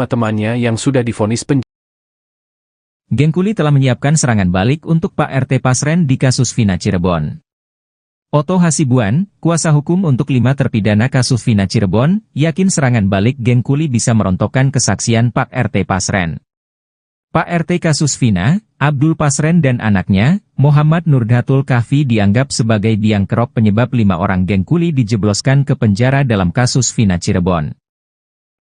temannya yang sudah divonis penjara. Geng Kuli telah menyiapkan serangan balik untuk Pak RT Pasren di kasus Vina Cirebon. Otto Hasibuan, kuasa hukum untuk 5 terpidana kasus Vina Cirebon, yakin serangan balik Geng Kuli bisa merontokkan kesaksian Pak RT Pasren. Pak RT kasus Vina, Abdul Pasren dan anaknya, Muhammad Nurdatul Kahfi dianggap sebagai biang kerok penyebab 5 orang Geng Kuli dijebloskan ke penjara dalam kasus Vina Cirebon.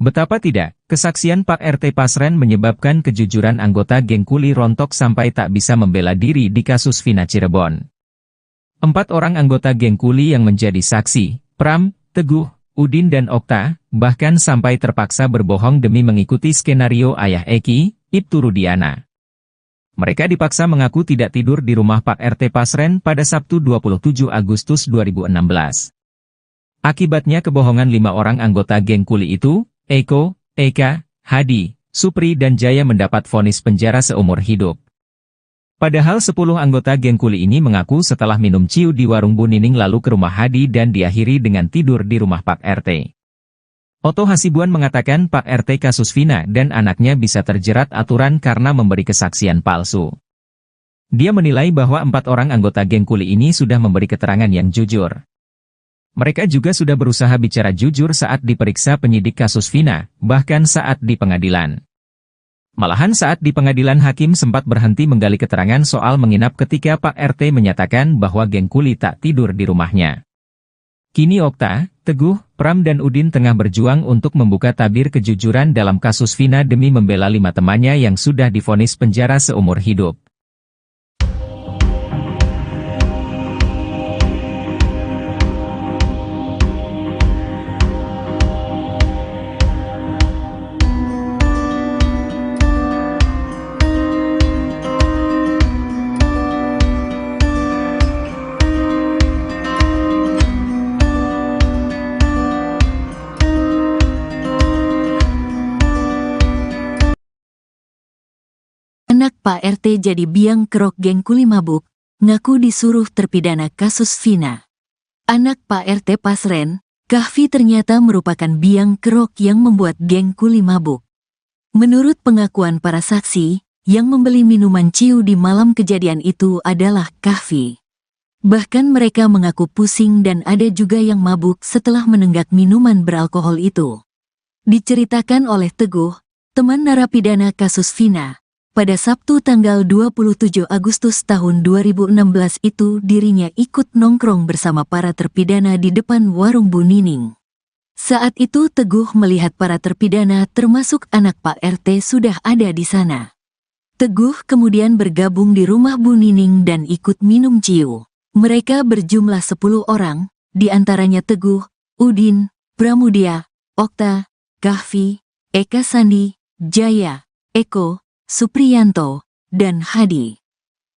Betapa tidak, kesaksian Pak RT Pasren menyebabkan kejujuran anggota Geng Kuli rontok sampai tak bisa membela diri di kasus Vina Cirebon. 4 orang anggota Geng Kuli yang menjadi saksi, Pram, Teguh, Udin dan Okta, bahkan sampai terpaksa berbohong demi mengikuti skenario ayah Eki, Ibtu Rudiana. Mereka dipaksa mengaku tidak tidur di rumah Pak RT Pasren pada Sabtu 27 Agustus 2016. Akibatnya kebohongan 5 orang anggota Geng Kuli itu, Eko, Eka, Hadi, Supri dan Jaya mendapat vonis penjara seumur hidup. Padahal 10 anggota Geng Kuli ini mengaku setelah minum ciu di warung Bu Nining lalu ke rumah Hadi dan diakhiri dengan tidur di rumah Pak RT. Otto Hasibuan mengatakan Pak RT kasus Vina dan anaknya bisa terjerat aturan karena memberi kesaksian palsu. Dia menilai bahwa 4 orang anggota Geng Kuli ini sudah memberi keterangan yang jujur. Mereka juga sudah berusaha bicara jujur saat diperiksa penyidik kasus Vina, bahkan saat di pengadilan. Malahan saat di pengadilan hakim sempat berhenti menggali keterangan soal menginap ketika Pak RT menyatakan bahwa Geng Kuli tak tidur di rumahnya. Kini Okta, Teguh, Pram dan Udin tengah berjuang untuk membuka tabir kejujuran dalam kasus Vina demi membela 5 temannya yang sudah divonis penjara seumur hidup. Anak Pak RT jadi biang kerok Geng Kuli mabuk, ngaku disuruh terpidana kasus Vina. Anak Pak RT Pasren, Kahfi ternyata merupakan biang kerok yang membuat Geng Kuli mabuk. Menurut pengakuan para saksi, yang membeli minuman ciu di malam kejadian itu adalah Kahfi. Bahkan mereka mengaku pusing dan ada juga yang mabuk setelah menenggak minuman beralkohol itu. Diceritakan oleh Teguh, teman narapidana kasus Vina. Pada Sabtu tanggal 27 Agustus tahun 2016 itu dirinya ikut nongkrong bersama para terpidana di depan warung Bu Nining. Saat itu Teguh melihat para terpidana termasuk anak Pak RT sudah ada di sana. Teguh kemudian bergabung di rumah Bu Nining dan ikut minum ciu. Mereka berjumlah 10 orang, di antaranya Teguh, Udin, Pramudia, Okta, Kahfi, Eka Sandi, Jaya, Eko, Supriyanto, dan Hadi.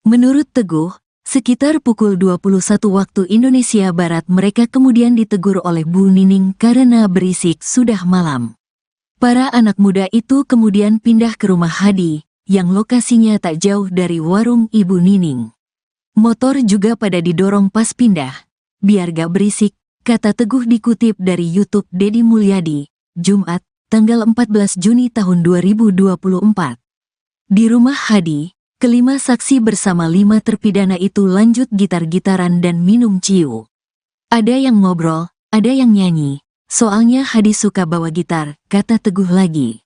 Menurut Teguh, sekitar pukul 21 waktu Indonesia Barat mereka kemudian ditegur oleh Bu Nining karena berisik sudah malam. Para anak muda itu kemudian pindah ke rumah Hadi, yang lokasinya tak jauh dari warung Ibu Nining. Motor juga pada didorong pas pindah, biar gak berisik, kata Teguh dikutip dari YouTube Deddy Mulyadi, Jumat, tanggal 14 Juni tahun 2024. Di rumah Hadi, kelima saksi bersama 5 terpidana itu lanjut gitar-gitaran dan minum ciu. Ada yang ngobrol, ada yang nyanyi, soalnya Hadi suka bawa gitar, kata Teguh lagi.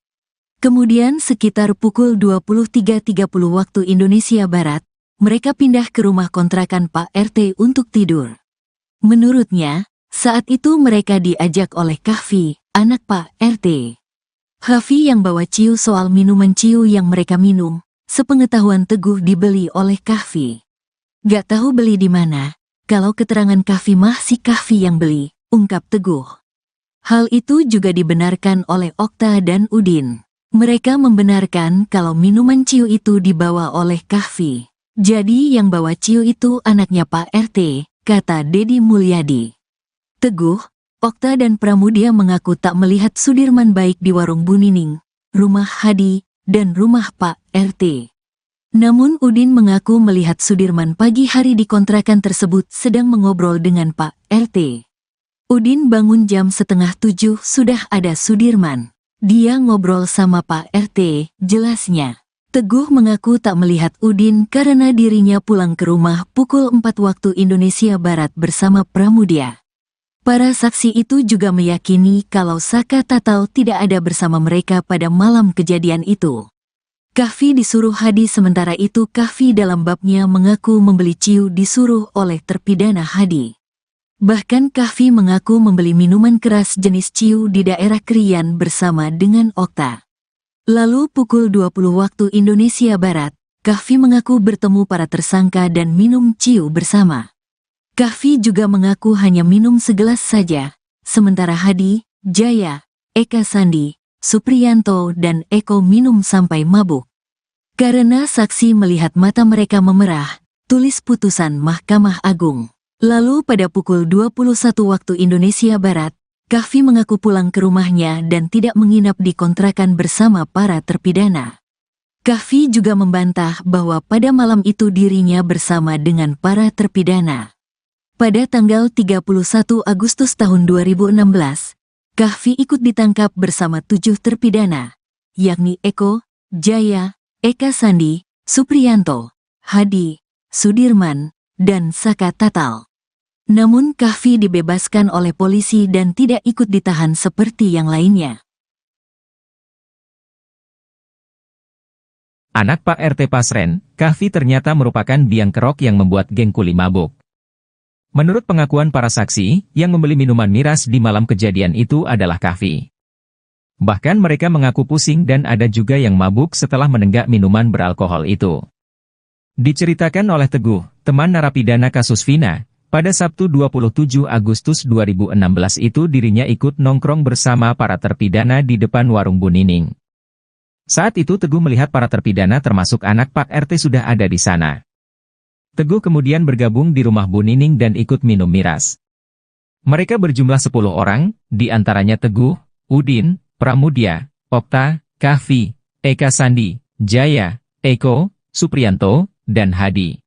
Kemudian sekitar pukul 23.30 waktu Indonesia Barat, mereka pindah ke rumah kontrakan Pak RT untuk tidur. Menurutnya, saat itu mereka diajak oleh Kahfi, anak Pak RT. Kahfi yang bawa ciu soal minuman ciu yang mereka minum, sepengetahuan Teguh dibeli oleh Kahfi. Gak tahu beli di mana, kalau keterangan Kahfi mah si Kahfi yang beli, ungkap Teguh. Hal itu juga dibenarkan oleh Okta dan Udin. Mereka membenarkan kalau minuman ciu itu dibawa oleh Kahfi. Jadi yang bawa ciu itu anaknya Pak RT, kata Deddy Mulyadi. Teguh, Okta dan Pramudia mengaku tak melihat Sudirman baik di warung Bu Nining, rumah Hadi, dan rumah Pak RT. Namun Udin mengaku melihat Sudirman pagi hari di kontrakan tersebut sedang mengobrol dengan Pak RT. Udin bangun jam 6:30 sudah ada Sudirman. Dia ngobrol sama Pak RT, jelasnya. Teguh mengaku tak melihat Udin karena dirinya pulang ke rumah pukul 4 waktu Indonesia Barat bersama Pramudia. Para saksi itu juga meyakini kalau Saka Tatal tidak ada bersama mereka pada malam kejadian itu. Kahfi disuruh Hadi, sementara itu Kahfi dalam babnya mengaku membeli ciu disuruh oleh terpidana Hadi. Bahkan Kahfi mengaku membeli minuman keras jenis ciu di daerah Krian bersama dengan Okta. Lalu pukul 20 waktu Indonesia Barat, Kahfi mengaku bertemu para tersangka dan minum ciu bersama. Kahfi juga mengaku hanya minum segelas saja, sementara Hadi, Jaya, Eka Sandi, Supriyanto dan Eko minum sampai mabuk. Karena saksi melihat mata mereka memerah, tulis putusan Mahkamah Agung. Lalu pada pukul 21 waktu Indonesia Barat, Kahfi mengaku pulang ke rumahnya dan tidak menginap di kontrakan bersama para terpidana. Kahfi juga membantah bahwa pada malam itu dirinya bersama dengan para terpidana. Pada tanggal 31 Agustus tahun 2016, Kahfi ikut ditangkap bersama 7 terpidana, yakni Eko, Jaya, Eka Sandi, Supriyanto, Hadi, Sudirman, dan Saka Tatal. Namun Kahfi dibebaskan oleh polisi dan tidak ikut ditahan seperti yang lainnya. Anak Pak RT Pasren, Kahfi ternyata merupakan biang kerok yang membuat geng kuli mabuk. Menurut pengakuan para saksi, yang membeli minuman miras di malam kejadian itu adalah Kahfi. Bahkan mereka mengaku pusing dan ada juga yang mabuk setelah menenggak minuman beralkohol itu. Diceritakan oleh Teguh, teman narapidana kasus Vina, pada Sabtu 27 Agustus 2016 itu dirinya ikut nongkrong bersama para terpidana di depan warung Bu Nining. Saat itu Teguh melihat para terpidana termasuk anak Pak RT sudah ada di sana. Teguh kemudian bergabung di rumah Bu Nining dan ikut minum miras. Mereka berjumlah 10 orang, di antaranya Teguh, Udin, Pramudia, Okta, Kahfi, Eka Sandi, Jaya, Eko, Supriyanto, dan Hadi.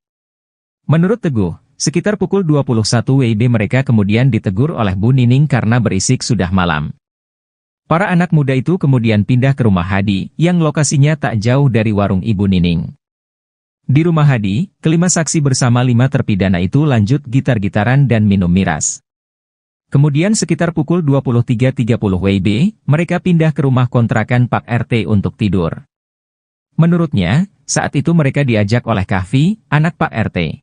Menurut Teguh, sekitar pukul 21 WIB mereka kemudian ditegur oleh Bu Nining karena berisik sudah malam. Para anak muda itu kemudian pindah ke rumah Hadi, yang lokasinya tak jauh dari warung Ibu Nining. Di rumah Hadi, kelima saksi bersama 5 terpidana itu lanjut gitar-gitaran dan minum miras. Kemudian sekitar pukul 23.30 WIB, mereka pindah ke rumah kontrakan Pak RT untuk tidur. Menurutnya, saat itu mereka diajak oleh Kahfi, anak Pak RT.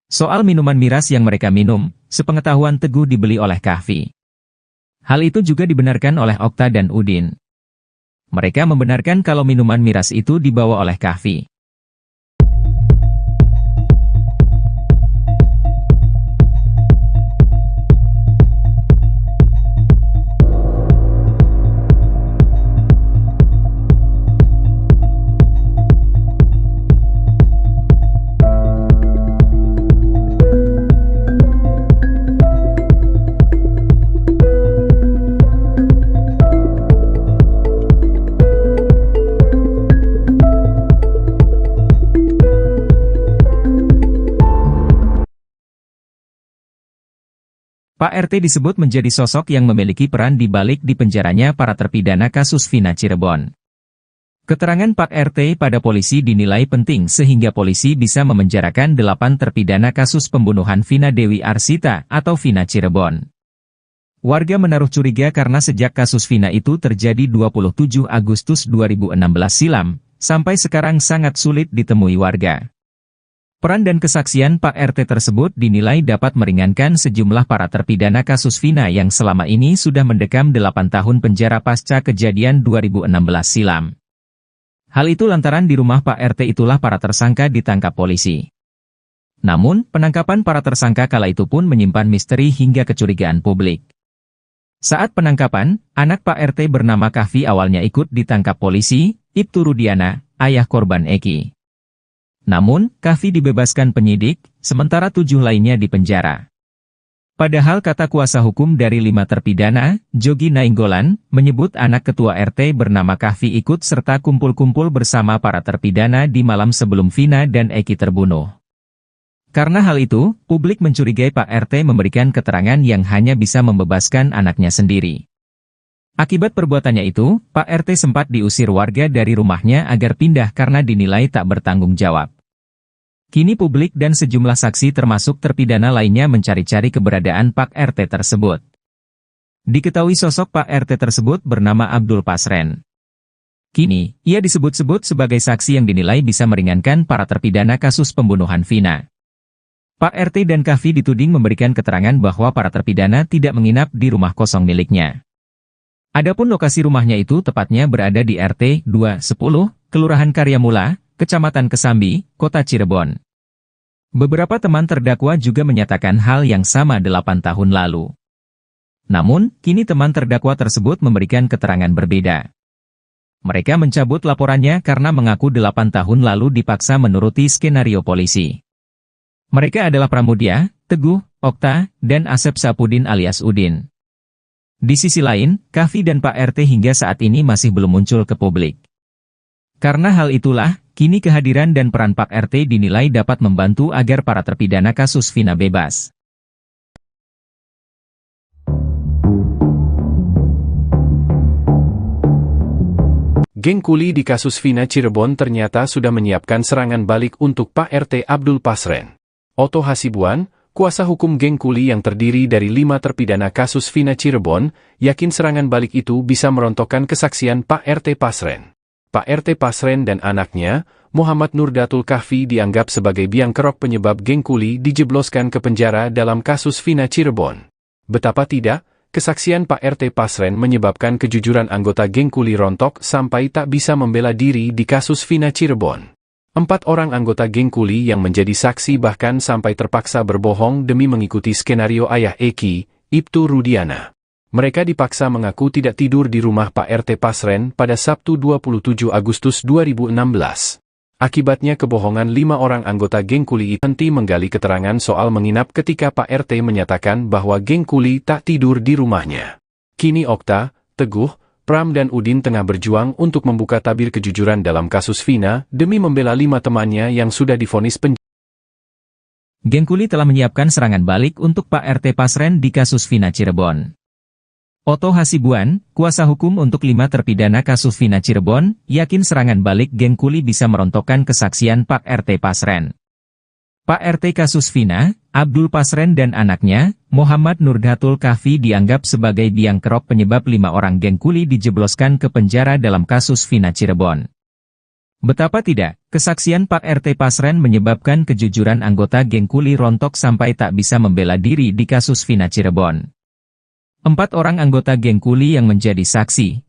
Soal minuman miras yang mereka minum, sepengetahuan Teguh dibeli oleh Kahfi. Hal itu juga dibenarkan oleh Okta dan Udin. Mereka membenarkan kalau minuman miras itu dibawa oleh Kahfi. Pak RT disebut menjadi sosok yang memiliki peran di balik dipenjaranya para terpidana kasus Vina Cirebon. Keterangan Pak RT pada polisi dinilai penting sehingga polisi bisa memenjarakan 8 terpidana kasus pembunuhan Vina Dewi Arsita atau Vina Cirebon. Warga menaruh curiga karena sejak kasus Vina itu terjadi 27 Agustus 2016 silam, sampai sekarang sangat sulit ditemui warga. Peran dan kesaksian Pak RT tersebut dinilai dapat meringankan sejumlah para terpidana kasus Vina yang selama ini sudah mendekam 8 tahun penjara pasca kejadian 2016 silam. Hal itu lantaran di rumah Pak RT itulah para tersangka ditangkap polisi. Namun, penangkapan para tersangka kala itu pun menyimpan misteri hingga kecurigaan publik. Saat penangkapan, anak Pak RT bernama Kahfi awalnya ikut ditangkap polisi, Ibtu Rudiana, ayah korban Eki. Namun, Kahfi dibebaskan penyidik, sementara 7 lainnya dipenjara. Padahal kata kuasa hukum dari 5 terpidana, Jogi Nainggolan, menyebut anak ketua RT bernama Kahfi ikut serta kumpul-kumpul bersama para terpidana di malam sebelum Vina dan Eki terbunuh. Karena hal itu, publik mencurigai Pak RT memberikan keterangan yang hanya bisa membebaskan anaknya sendiri. Akibat perbuatannya itu, Pak RT sempat diusir warga dari rumahnya agar pindah karena dinilai tak bertanggung jawab. Kini publik dan sejumlah saksi termasuk terpidana lainnya mencari-cari keberadaan Pak RT tersebut. Diketahui sosok Pak RT tersebut bernama Abdul Pasren. Kini, ia disebut-sebut sebagai saksi yang dinilai bisa meringankan para terpidana kasus pembunuhan Vina. Pak RT dan Kahfi dituding memberikan keterangan bahwa para terpidana tidak menginap di rumah kosong miliknya. Adapun lokasi rumahnya itu tepatnya berada di RT 210, Kelurahan Karyamula, Kecamatan Kesambi, Kota Cirebon. Beberapa teman terdakwa juga menyatakan hal yang sama 8 tahun lalu. Namun, kini teman terdakwa tersebut memberikan keterangan berbeda. Mereka mencabut laporannya karena mengaku 8 tahun lalu dipaksa menuruti skenario polisi. Mereka adalah Pramudia, Teguh, Okta, dan Asep Sapudin alias Udin. Di sisi lain, Kahfi dan Pak RT hingga saat ini masih belum muncul ke publik. Karena hal itulah, kini kehadiran dan peran Pak RT dinilai dapat membantu agar para terpidana kasus Vina bebas. Geng kuli di kasus Vina Cirebon ternyata sudah menyiapkan serangan balik untuk Pak RT Abdul Pasren. Otto Hasibuan, kuasa hukum geng kuli yang terdiri dari 5 terpidana kasus Vina Cirebon, yakin serangan balik itu bisa merontokkan kesaksian Pak RT Pasren. Pak RT Pasren dan anaknya, Muhammad Nurdatul Kahfi dianggap sebagai biang kerok penyebab geng kuli dijebloskan ke penjara dalam kasus Vina Cirebon. Betapa tidak, kesaksian Pak RT Pasren menyebabkan kejujuran anggota geng kuli rontok sampai tak bisa membela diri di kasus Vina Cirebon. 4 orang anggota geng kuli yang menjadi saksi bahkan sampai terpaksa berbohong demi mengikuti skenario ayah Eki, Ibtu Rudiana. Mereka dipaksa mengaku tidak tidur di rumah Pak RT Pasren pada Sabtu 27 Agustus 2016. Akibatnya kebohongan 5 orang anggota geng kuli itu henti menggali keterangan soal menginap ketika Pak RT menyatakan bahwa geng kuli tak tidur di rumahnya. Kini Okta, Teguh, Pram dan Udin tengah berjuang untuk membuka tabir kejujuran dalam kasus Vina demi membela 5 temannya yang sudah divonis penjara. Geng kuli telah menyiapkan serangan balik untuk Pak RT Pasren di kasus Vina Cirebon. Otto Hasibuan, kuasa hukum untuk 5 terpidana kasus Vina Cirebon, yakin serangan balik geng kuli bisa merontokkan kesaksian Pak RT Pasren. Pak RT kasus Vina, Abdul Pasren dan anaknya, Muhammad Nurdatul Kahfi dianggap sebagai biang kerok penyebab 5 orang geng kuli dijebloskan ke penjara dalam kasus Vina Cirebon. Betapa tidak, kesaksian Pak RT Pasren menyebabkan kejujuran anggota geng kuli rontok sampai tak bisa membela diri di kasus Vina Cirebon. 4 orang anggota geng kuli yang menjadi saksi,